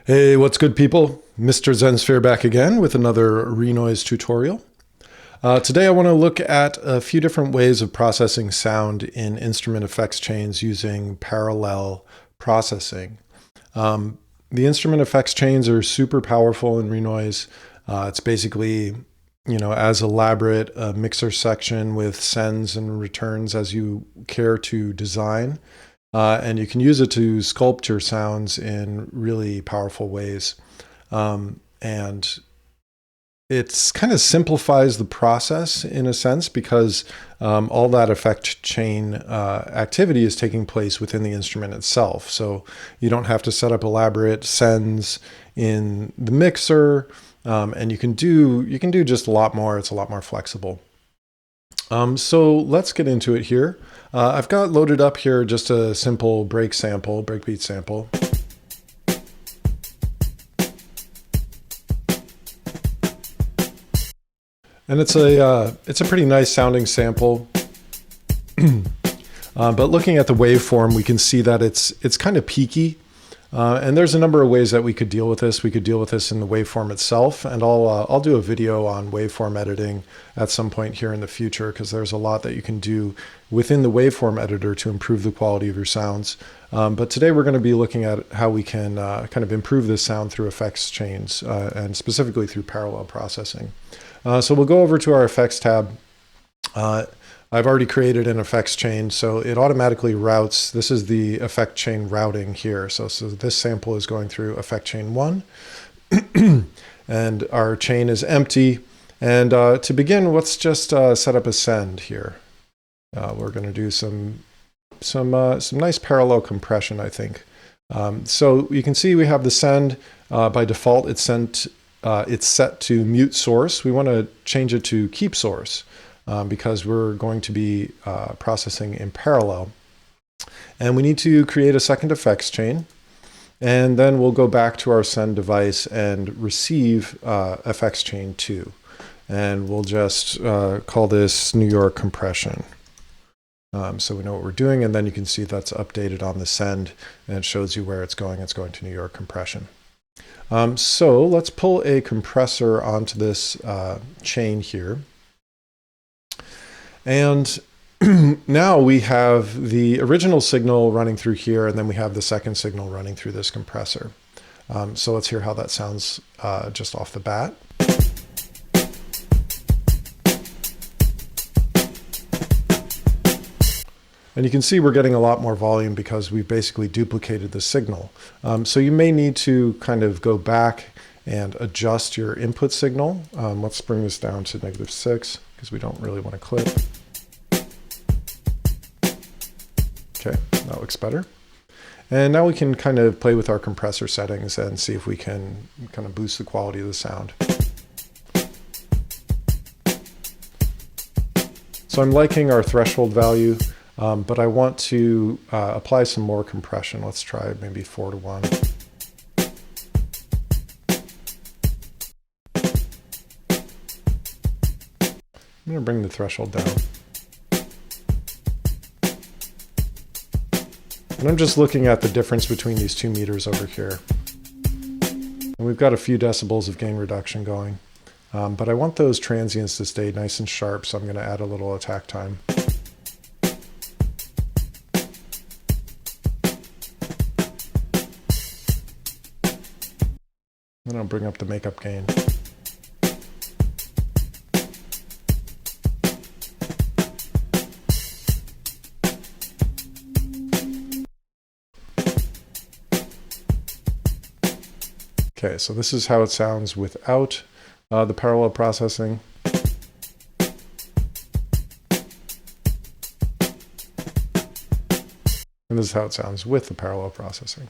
Hey, what's good, people? Mr. Zensphere back again with another Renoise tutorial. Today I want to look at a few different ways of processing sound in instrument effects chains using parallel processing. The instrument effects chains are super powerful in Renoise. It's basically, as elaborate a mixer section with sends and returns as you care to design. And you can use it to sculpt your sounds in really powerful ways. And it kind of simplifies the process in a sense because all that effect chain activity is taking place within the instrument itself. So you don't have to set up elaborate sends in the mixer, and you can do just a lot more. It's a lot more flexible. So let's get into it here. I've got loaded up here just a simple breakbeat sample. And it's a pretty nice sounding sample. But looking at the waveform, we can see that it's kind of peaky. And there's a number of ways that we could deal with this. We could deal with this in the waveform itself, and I'll do a video on waveform editing at some point here in the future because there's a lot that you can do within the waveform editor to improve the quality of your sounds. But today we're going to be looking at how we can kind of improve this sound through effects chains and specifically through parallel processing. So we'll go over to our effects tab. I've already created an effects chain, so it automatically routes. This is the effect chain routing here. So this sample is going through effect chain 1, and our chain is empty. And to begin, let's just set up a send here. We're going to do some nice parallel compression, I think. So you can see we have the send. By default, it's set to mute source. We want to change it to keep source. Because we're going to be processing in parallel. And we need to create a second effects chain. And then we'll go back to our send device and receive effects chain 2. And we'll just call this New York compression. So we know what we're doing, and then you can see that's updated on the send, and it shows you where it's going. It's going to New York compression. So let's pull a compressor onto this chain here. And now we have the original signal running through here, and then we have the second signal running through this compressor. So let's hear how that sounds just off the bat. And you can see we're getting a lot more volume because we've basically duplicated the signal. So you may need to kind of go back and adjust your input signal. Let's bring this down to -6 because we don't really want to clip. Okay, that looks better. And now we can kind of play with our compressor settings and see if we can kind of boost the quality of the sound. So I'm liking our threshold value, but I want to apply some more compression. Let's try maybe 4:1. I'm going to bring the threshold down. And I'm just looking at the difference between these 2 meters over here. And we've got a few decibels of gain reduction going. But I want those transients to stay nice and sharp, so I'm going to add a little attack time. Then I'll bring up the makeup gain. Okay, so this is how it sounds without the parallel processing. And this is how it sounds with the parallel processing.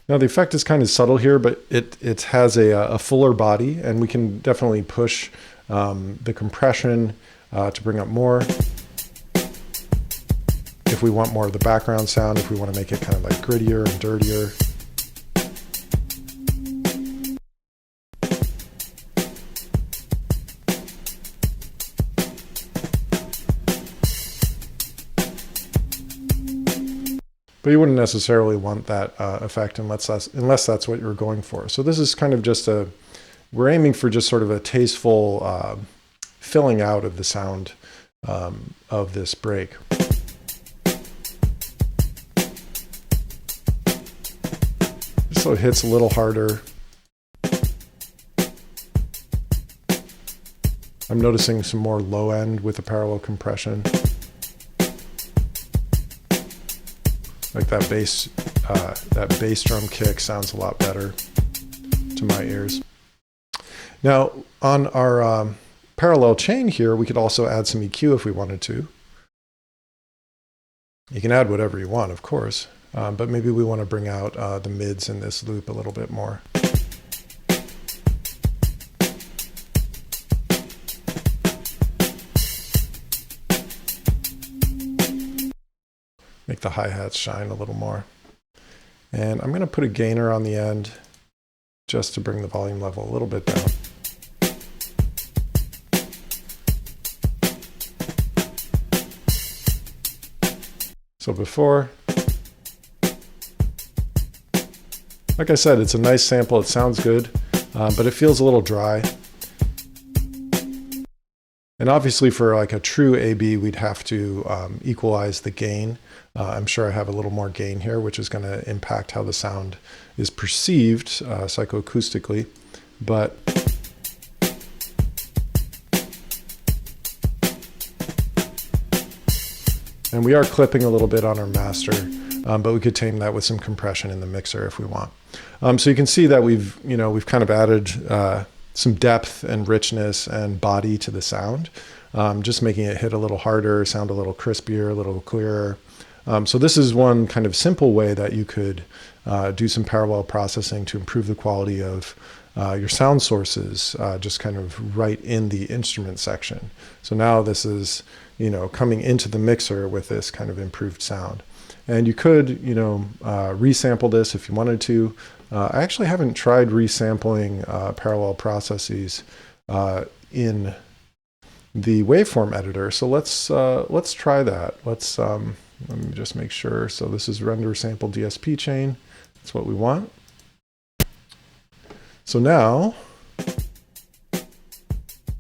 Now the effect is kind of subtle here, but it has a fuller body, and we can definitely push the compression to bring up more. If we want more of the background sound, if we want to make it kind of like grittier and dirtier. but you wouldn't necessarily want that effect unless that's what you're going for. So this is kind of just we're aiming for just sort of a tasteful filling out of the sound of this break. So it hits a little harder. I'm noticing some more low end with the parallel compression. Like that bass drum kick sounds a lot better to my ears. Now on our parallel chain here, we could also add some EQ if we wanted to. You can add whatever you want, of course, but maybe we want to bring out the mids in this loop a little bit more. Make the hi-hats shine a little more. And I'm going to put a gainer on the end just to bring the volume level a little bit down. So before, like I said, it's a nice sample. It sounds good, but it feels a little dry. And obviously for like a true AB, we'd have to equalize the gain. I'm sure I have a little more gain here, which is going to impact how the sound is perceived psychoacoustically. But and we are clipping a little bit on our master, but we could tame that with some compression in the mixer if we want. So you can see that we've kind of added some depth and richness and body to the sound, just making it hit a little harder, sound a little crispier, a little clearer. So this is one kind of simple way that you could do some parallel processing to improve the quality of your sound sources, just kind of right in the instrument section. So now this is, coming into the mixer with this kind of improved sound. And you could, resample this if you wanted to. I actually haven't tried resampling parallel processes in the waveform editor, so let's try that. Let me just make sure. So this is render sample DSP chain. That's what we want. So now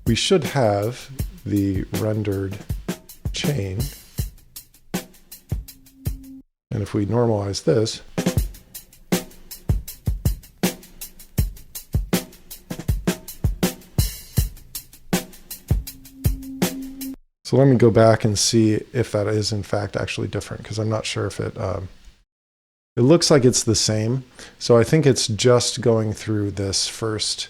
we should have the rendered chain. And if we normalize this, so let me go back and see if that is in fact actually different, because I'm not sure if it looks like it's the same. So I think it's just going through this first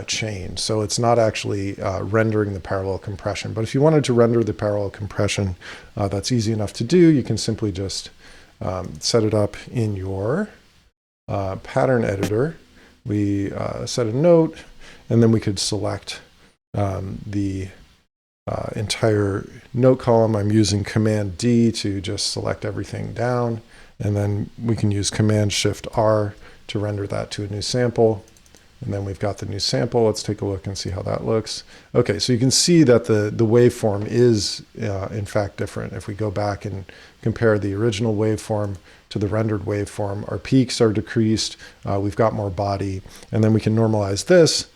chain. So it's not actually rendering the parallel compression. But if you wanted to render the parallel compression, that's easy enough to do. You can simply just set it up in your pattern editor. We set a note, and then we could select the entire note column. I'm using Command D to just select everything down, and then we can use Command Shift R to render that to a new sample. And then we've got the new sample. Let's take a look and see how that looks. Okay, so you can see that the waveform is in fact different. If we go back and compare the original waveform to the rendered waveform, our peaks are decreased, we've got more body, and then we can normalize this.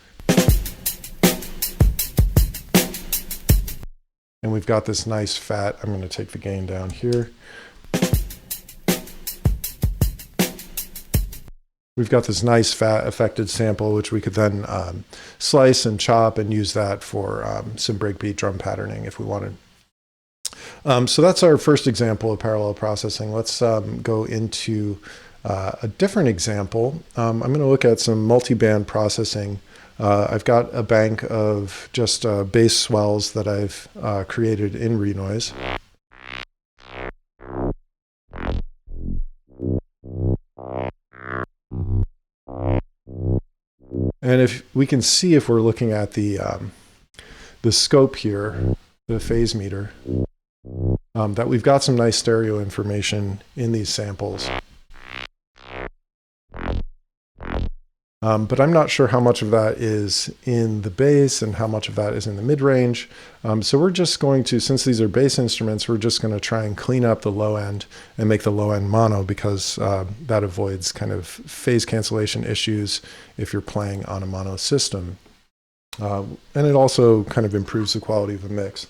And we've got this nice fat, I'm going to take the gain down here. We've got this nice fat affected sample, which we could then slice and chop and use that for some breakbeat drum patterning if we wanted. So that's our first example of parallel processing. Let's go into a different example. I'm going to look at some multiband processing. I've got a bank of just bass swells that I've created in Renoise. And if we can see, if we're looking at the scope here, the phase meter, that we've got some nice stereo information in these samples. But I'm not sure how much of that is in the bass and how much of that is in the mid-range. So we're just going to, since these are bass instruments, we're just going to try and clean up the low end and make the low end mono, because that avoids kind of phase cancellation issues if you're playing on a mono system. And it also kind of improves the quality of the mix.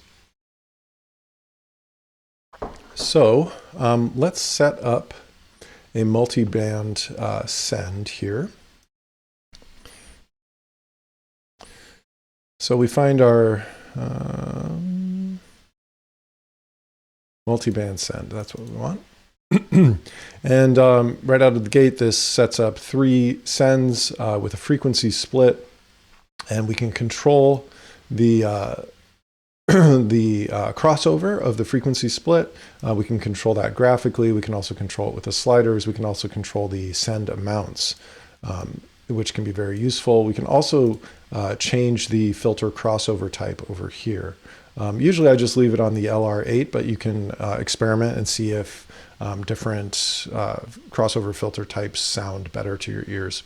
So let's set up a multi-band send here. So we find our multi-band send, that's what we want. And right out of the gate, this sets up 3 sends with a frequency split, and we can control the crossover of the frequency split. We can control that graphically. We can also control it with the sliders. We can also control the send amounts, which can be very useful. We can also change the filter crossover type over here. Usually I just leave it on the LR8, but you can experiment and see if different crossover filter types sound better to your ears.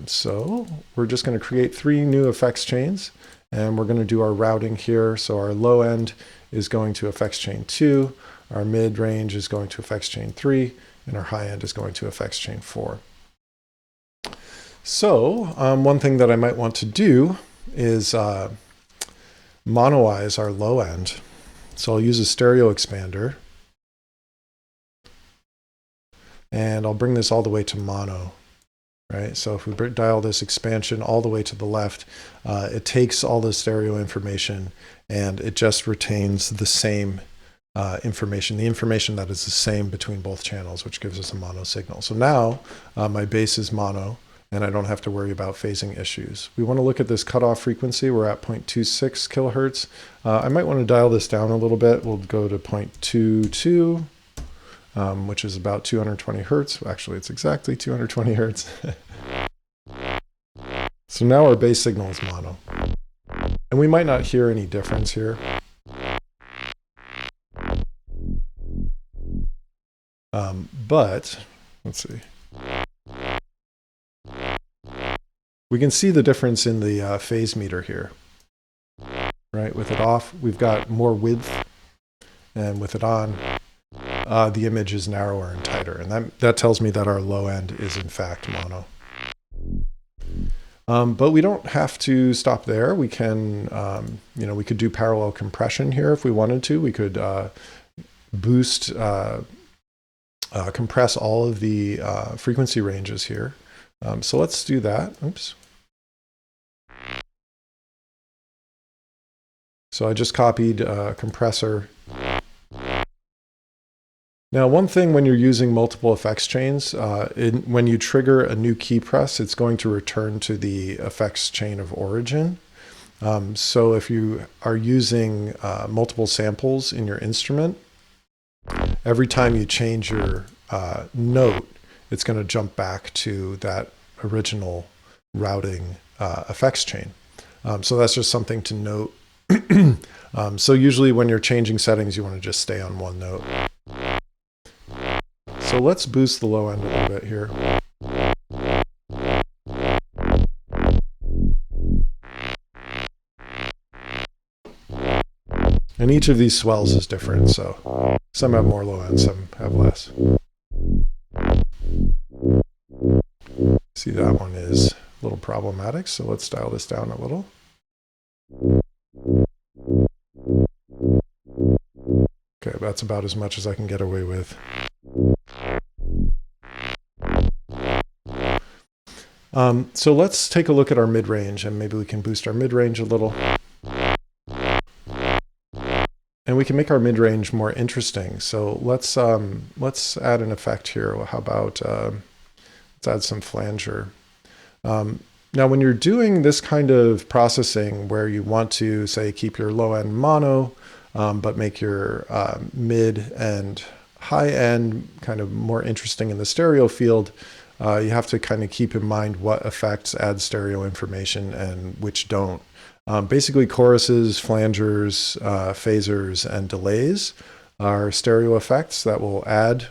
So we're just going to create 3 new effects chains, and we're going to do our routing here. So our low end is going to effects chain 2, our mid range is going to effects chain 3, and our high end is going to effects chain 4. So one thing that I might want to do is monoize our low end. So I'll use a stereo expander, and I'll bring this all the way to mono. Right, so if we dial this expansion all the way to the left, it takes all the stereo information and it just retains the same information, the information that is the same between both channels, which gives us a mono signal. So now my bass is mono, and I don't have to worry about phasing issues. We want to look at this cutoff frequency. We're at 0.26 kilohertz. I might want to dial this down a little bit. We'll go to 0.22. Which is about 220 hertz. Actually, it's exactly 220 hertz. So now our bass signal is mono. And we might not hear any difference here. But, let's see. We can see the difference in the phase meter here. Right, with it off, we've got more width, and with it on, the image is narrower and tighter, and that tells me that our low end is in fact mono. But we don't have to stop there. We can, we could do parallel compression here if we wanted to. We could boost, compress all of the frequency ranges here. So let's do that. Oops. So I just copied a compressor. Now, one thing when you're using multiple effects chains, when you trigger a new key press, it's going to return to the effects chain of origin. So if you are using multiple samples in your instrument, every time you change your note, it's going to jump back to that original routing effects chain. So that's just something to note. So usually when you're changing settings, you want to just stay on one note. So let's boost the low end a little bit here. And each of these swells is different, so some have more low end, some have less. See, that one is a little problematic, so let's dial this down a little. Okay, that's about as much as I can get away with. So let's take a look at our mid-range, and maybe we can boost our mid-range a little. And we can make our mid-range more interesting. So let's add an effect here. How about let's add some flanger. Now, when you're doing this kind of processing where you want to, say, keep your low end mono, but make your mid and high end kind of more interesting in the stereo field, you have to kind of keep in mind what effects add stereo information and which don't. Basically, choruses, flangers, phasers, and delays are stereo effects that will add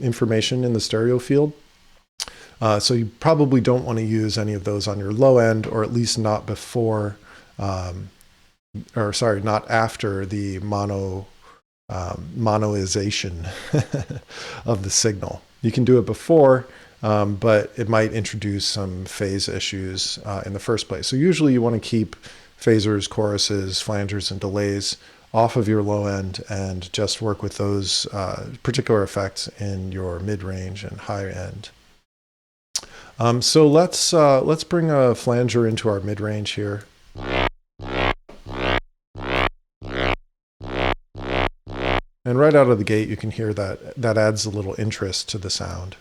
information in the stereo field. So you probably don't want to use any of those on your low end, or at least not before, not after the monoization of the signal. You can do it before, but it might introduce some phase issues in the first place. So usually you want to keep phasers, choruses, flangers, and delays off of your low end and just work with those particular effects in your mid-range and high end. So let's bring a flanger into our mid-range here. And right out of the gate, you can hear that adds a little interest to the sound.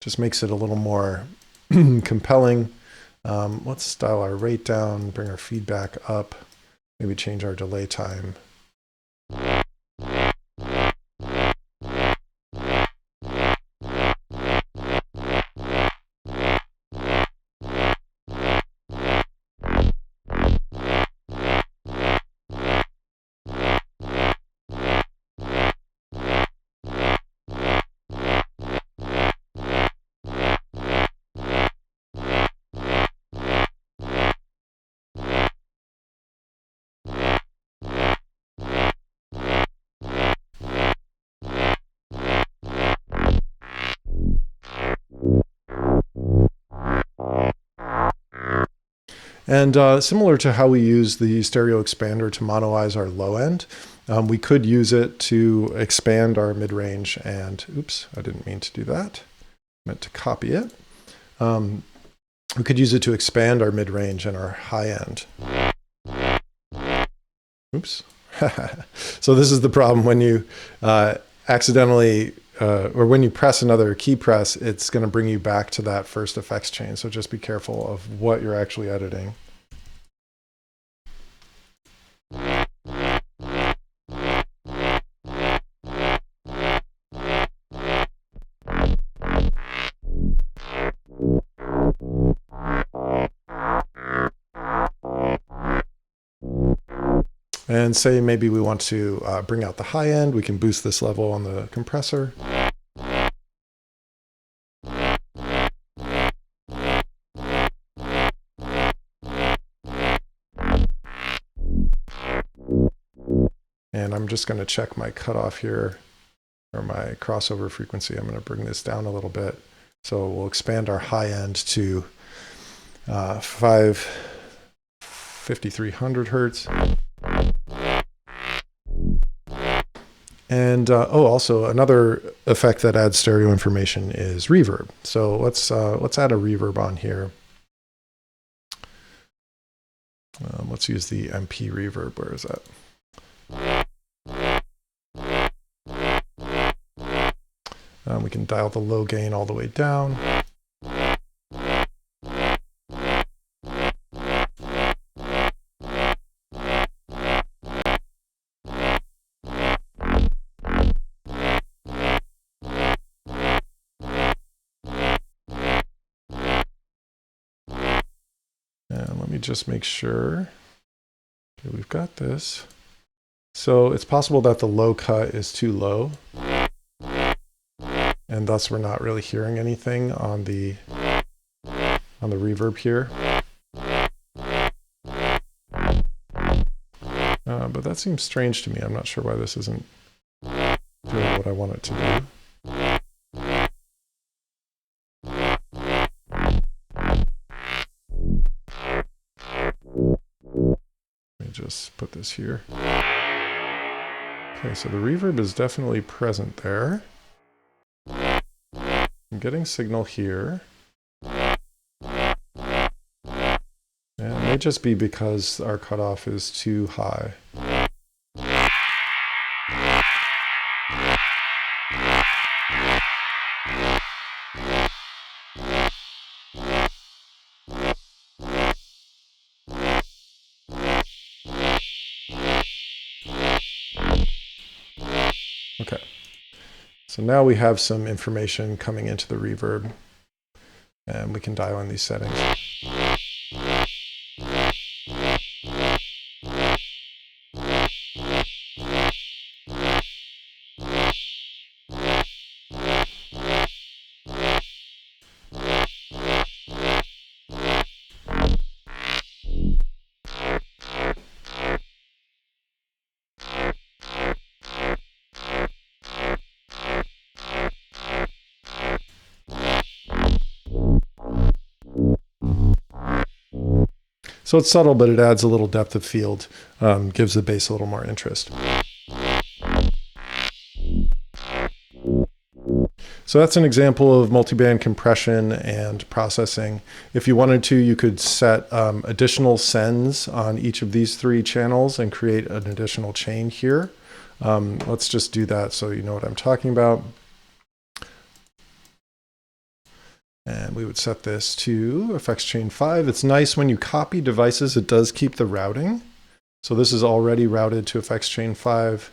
Just makes it a little more compelling. Let's dial our rate down, bring our feedback up, maybe change our delay time. And similar to how we use the stereo expander to monoize our low end, we could use it to expand our mid-range and, oops, I didn't mean to do that. I meant to copy it. We could use it to expand our mid-range and our high end. Oops. So this is the problem when you accidentally, or when you press another key press, it's going to bring you back to that first effects chain. So just be careful of what you're actually editing. And say maybe we want to bring out the high end, we can boost this level on the compressor. And I'm just going to check my cutoff here, or my crossover frequency. I'm going to bring this down a little bit. So we'll expand our high end to 5300 hertz. And also another effect that adds stereo information is reverb. So let's add a reverb on here. Let's use the MP reverb. Where is that? We can dial the low gain all the way down. And let me just make sure. Okay, we've got this. So it's possible that the low cut is too low, and thus we're not really hearing anything on the reverb here. But that seems strange to me. I'm not sure why this isn't doing what I want it to do. Let me just put this here. Okay, so the reverb is definitely present there. I'm getting signal here. And it may just be because our cutoff is too high. Okay, so now we have some information coming into the reverb, and we can dial in these settings. So it's subtle, but it adds a little depth of field, gives the bass a little more interest. So that's an example of multiband compression and processing. If you wanted to, you could set additional sends on each of these 3 channels and create an additional chain here. Let's just do that so you know what I'm talking about. And we would set this to effects chain 5. It's nice when you copy devices, it does keep the routing. So this is already routed to effects chain 5.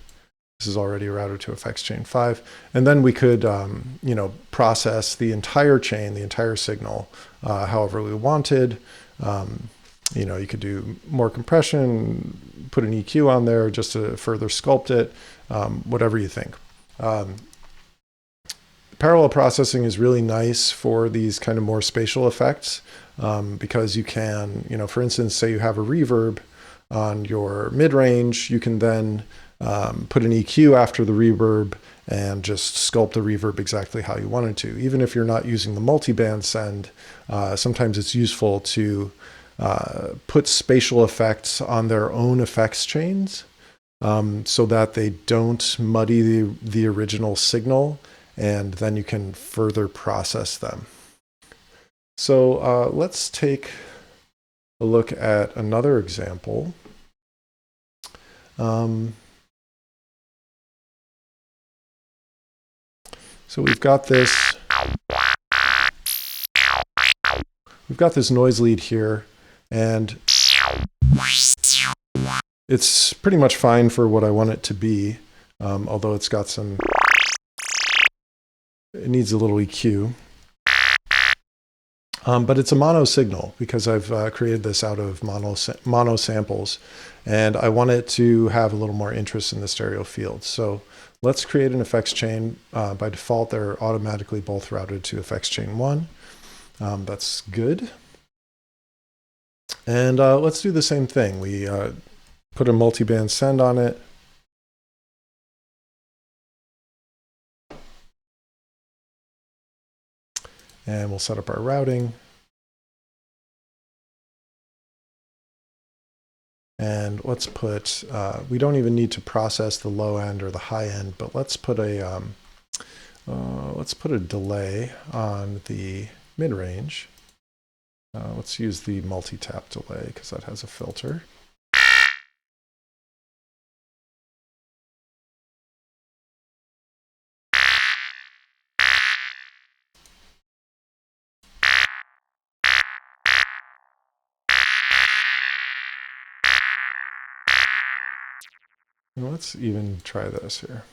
This is already routed to effects chain 5. And then we could, you know, process the entire chain, the entire signal, however we wanted. You know, you could do more compression, put an EQ on there just to further sculpt it, whatever you think. Parallel processing is really nice for these kind of more spatial effects because you can, you know, for instance, say you have a reverb on your mid-range, you can then put an EQ after the reverb and just sculpt the reverb exactly how you want it to. Even if you're not using the multiband send, sometimes it's useful to put spatial effects on their own effects chains so that they don't muddy the original signal, and then you can further process them. So let's take a look at another example. So we've got this noise lead here, and it's pretty much fine for what I want it to be, although it's got some, it needs a little EQ. But it's a mono signal because I've created this out of mono samples, and I want it to have a little more interest in the stereo field. So let's create an effects chain. By default, they're automatically both routed to effects chain 1. That's good. And let's do the same thing. We put a multiband send on it. And we'll set up our routing. And let's put, we don't even need to process the low end or the high end, but let's put a delay on the mid-range. Let's use the multi-tap delay because that has a filter. And let's even try this here.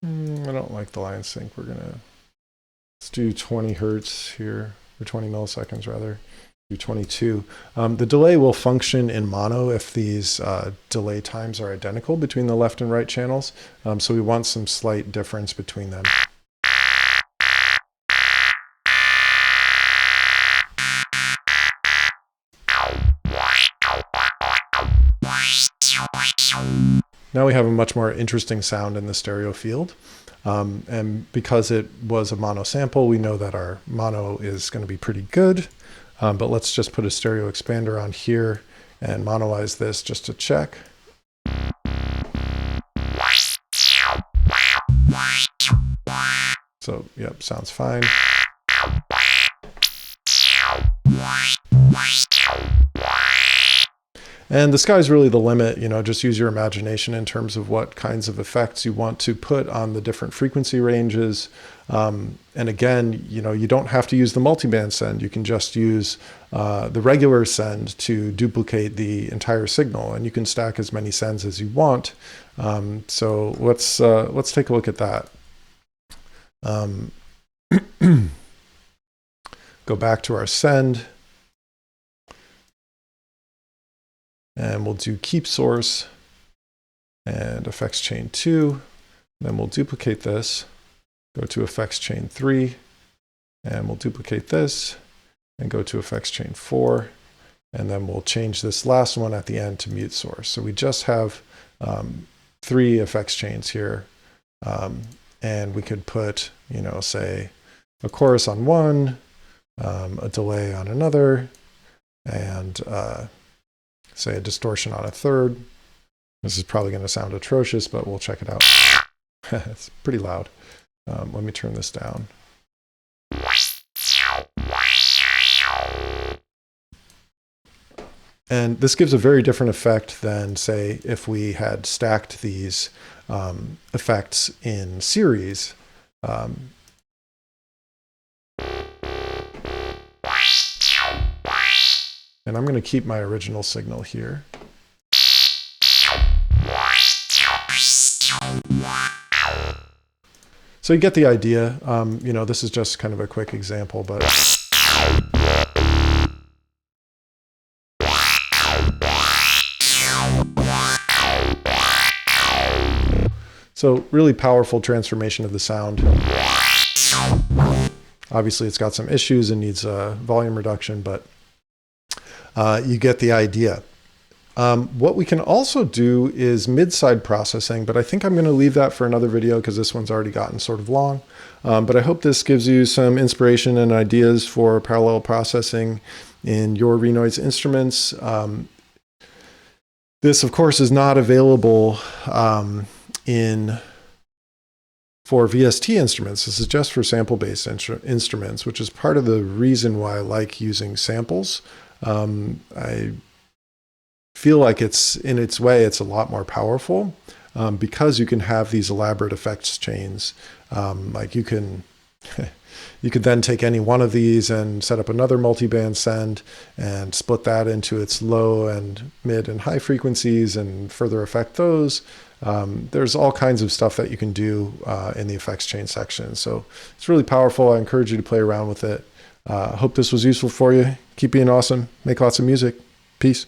I don't like the line sync. Let's do 20 hertz here, or 20 milliseconds rather. Do 22. The delay will function in mono if these delay times are identical between the left and right channels. So we want some slight difference between them. Now we have a much more interesting sound in the stereo field. And because it was a mono sample, we know that our mono is going to be pretty good. But let's just put a stereo expander on here and monoize this just to check. So, yep, sounds fine. And the sky's really the limit, you know, just use your imagination in terms of what kinds of effects you want to put on the different frequency ranges. And again, you know, you don't have to use the multiband send. You can just use the regular send to duplicate the entire signal, and you can stack as many sends as you want. So let's take a look at that. Go back to our send. And we'll do keep source and effects chain 2. Then we'll duplicate this. go to effects chain 3, and we'll duplicate this and go to effects chain 4. And then we'll change this last one at the end to mute source. So we just have 3 effects chains here. And we could put, you know, say a chorus on one, a delay on another, and say a distortion on a third. This is probably going to sound atrocious, but we'll check it out. It's pretty loud. Let me turn this down. And this gives a very different effect than, say, if we had stacked these effects in series. And I'm going to keep my original signal here. So you get the idea. You know, this is just kind of a quick example, but so really powerful transformation of the sound. Obviously, it's got some issues and needs a volume reduction, but you get the idea. What we can also do is mid-side processing, but I think I'm going to leave that for another video because this one's already gotten sort of long. But I hope this gives you some inspiration and ideas for parallel processing in your Renoise instruments. This, of course, is not available for VST instruments. This is just for sample-based instruments, which is part of the reason why I like using samples. I feel like it's, in its way, it's a lot more powerful because you can have these elaborate effects chains. Like you can you could then take any one of these and set up another multiband send and split that into its low and mid and high frequencies and further affect those. There's all kinds of stuff that you can do in the effects chain section. So it's really powerful. I encourage you to play around with it. Hope this was useful for you. Keep being awesome. Make lots of music. Peace.